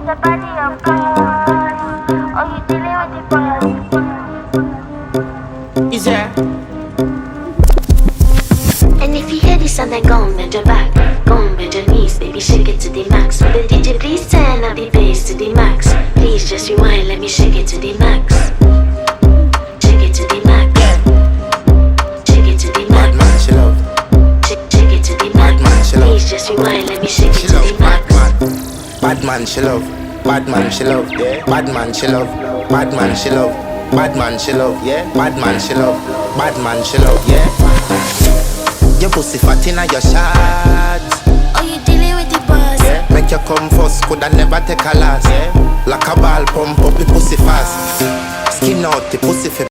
your body of God. Oh, you dealing with the boss. Is there? And if you hear this sound, then go on, bend your back. Go on, bend your knees, baby, shake it to the max. Will the DJ please turn up the bass to the max? Please just rewind, let me shake it to the max. Shake it to the max. Shake it to the max. Bad man, she love. Shake it to the max. Bad man, she love. Please just rewind, let me shake She it to love the bad max. man. Bad man, she love. Bad man, she love. Yeah. Bad man, she love. Bad man, she love. Bad man, she love. Yeah. Bad man, she love. Bad man, she love. Yeah. Your pussy fat inna your shots. Oh, you dealing with the boss. Yeah. Make you come first, coulda never take a last. Yeah. Like a ball pump up the pussy fast. Skin out the pussy fi